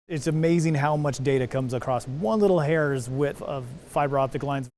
It's amazing how much data comes across one little hair's width of fiber optic lines.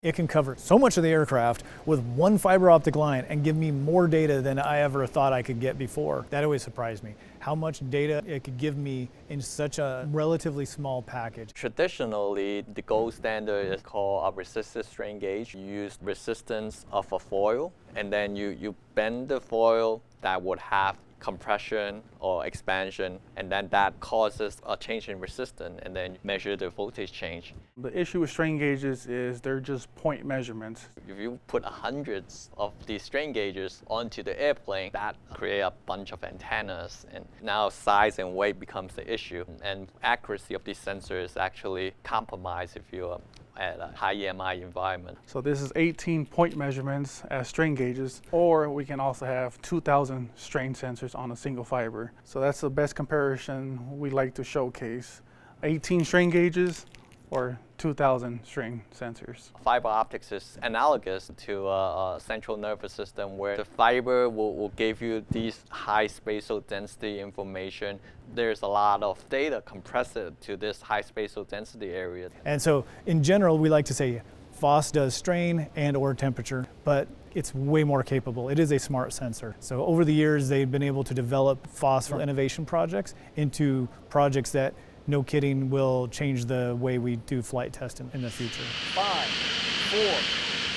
It can cover so much of the aircraft with one fiber optic line and give me more data than I ever thought I could get before. That always surprised me, how much data it could give me in such a relatively small package. Traditionally, the gold standard is called a resistive strain gauge. You use resistance of a foil, and then you bend the foil that would have compression or expansion, and then that causes a change in resistance, and then you measure the voltage change. The issue with strain gauges is they're just point measurements. If you put hundreds of these strain gauges onto the airplane, that create a bunch of antennas, and now size and weight becomes the issue, and accuracy of these sensors actually compromised if you're at a high EMI environment. So this is 18 point measurements as strain gauges, or we can also have 2,000 strain sensors on a single fiber. So that's the best comparison we like to showcase. 18 strain gauges or 2,000 strain sensors. Fiber optics is analogous to a central nervous system where the fiber will give you these high spatial density information. There's a lot of data compressed to this high spatial density area. And so in general, we like to say FOSS does strain and or temperature, but it's way more capable. It is a smart sensor. So over the years, they've been able to develop FOSS innovation projects into projects that, no kidding, will change the way we do flight testing in the future. 5,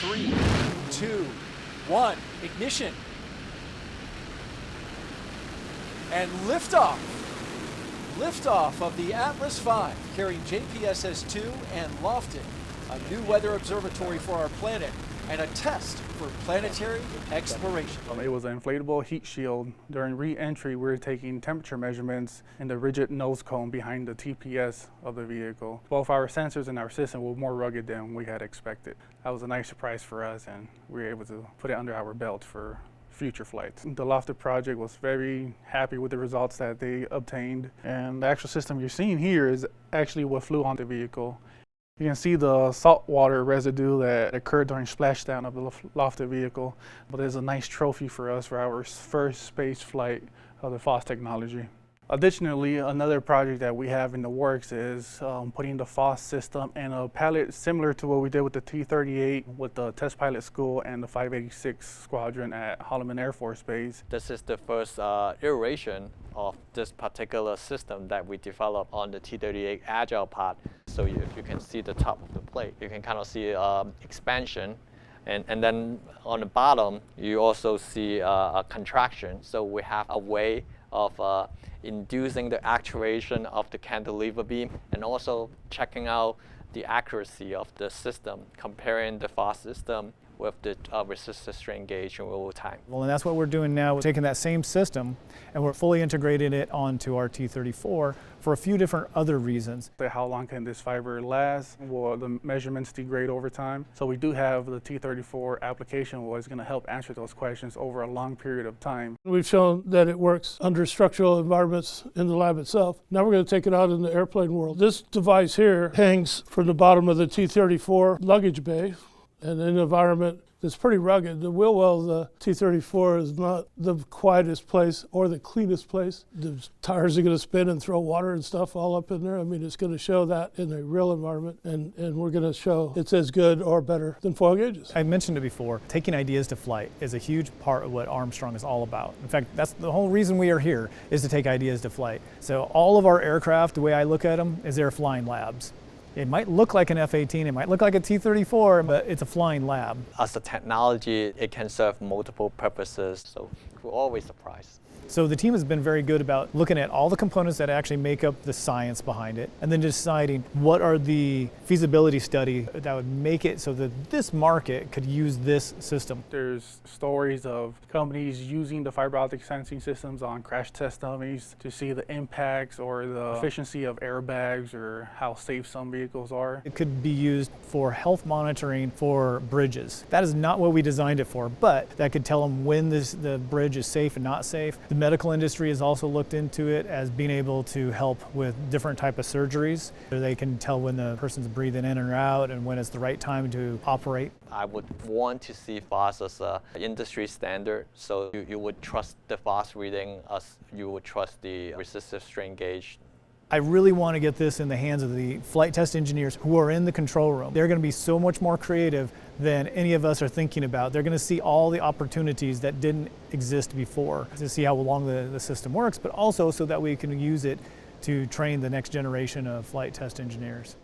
4, 3, 2, 1, ignition. And liftoff. Liftoff of the Atlas V, carrying JPSS-2 and Lofton, a new weather observatory for our planet, and a test for planetary exploration. It was an inflatable heat shield. During re-entry, we were taking temperature measurements in the rigid nose cone behind the TPS of the vehicle. Both our sensors and our system were more rugged than we had expected. That was a nice surprise for us, and we were able to put it under our belt for future flights. The Lofted project was very happy with the results that they obtained, and the actual system you're seeing here is actually what flew on the vehicle. You can see the saltwater residue that occurred during splashdown of the Lofted vehicle, but it's a nice trophy for us for our first space flight of the FOSS technology. Additionally, another project that we have in the works is putting the FOSS system in a pallet similar to what we did with the T-38 with the test pilot school and the 586 squadron at Holloman Air Force Base. This is the first iteration of this particular system that we developed on the T-38 Agile pod. So if you can see the top of the plate, you can kind of see expansion. And then on the bottom, you also see a contraction. So we have a way of inducing the actuation of the cantilever beam, and also checking out the accuracy of the system, comparing the FOSS system with the resistive strain gauge in real time. Well, and that's what we're doing now. We're taking that same system and we're fully integrating it onto our T-34 for a few different other reasons. How long can this fiber last? Will the measurements degrade over time? So we do have the T-34 application where it's going to help answer those questions over a long period of time. We've shown that it works under structural environments in the lab itself. Now we're going to take it out in the airplane world. This device here hangs from the bottom of the T-34 luggage bay, and in an environment that's pretty rugged. The wheel well of the T-34 is not the quietest place or the cleanest place. The tires are going to spin and throw water and stuff all up in there. I mean, it's going to show that in a real environment, and we're going to show it's as good or better than foil gauges. I mentioned it before, taking ideas to flight is a huge part of what Armstrong is all about. In fact, that's the whole reason we are here, is to take ideas to flight. So all of our aircraft, the way I look at them, is they're flying labs. It might look like an F-18, it might look like a T-34, but it's a flying lab. As a technology, it can serve multiple purposes, so we're always surprised. So the team has been very good about looking at all the components that actually make up the science behind it, and then deciding what are the feasibility study that would make it so that this market could use this system. There's stories of companies using the fiber optic sensing systems on crash test dummies to see the impacts or the efficiency of airbags or how safe some vehicles are. It could be used for health monitoring for bridges. That is not what we designed it for, but that could tell them when the bridge is safe and not safe. The medical industry has also looked into it as being able to help with different type of surgeries. They can tell when the person's breathing in or out and when it's the right time to operate. I would want to see FOSS as an industry standard, so you would trust the FOSS reading as you would trust the resistive strain gauge I really want to get this in the hands of the flight test engineers who are in the control room. They're going to be so much more creative than any of us are thinking about. They're going to see all the opportunities that didn't exist before to see how long the system works, but also so that we can use it to train the next generation of flight test engineers.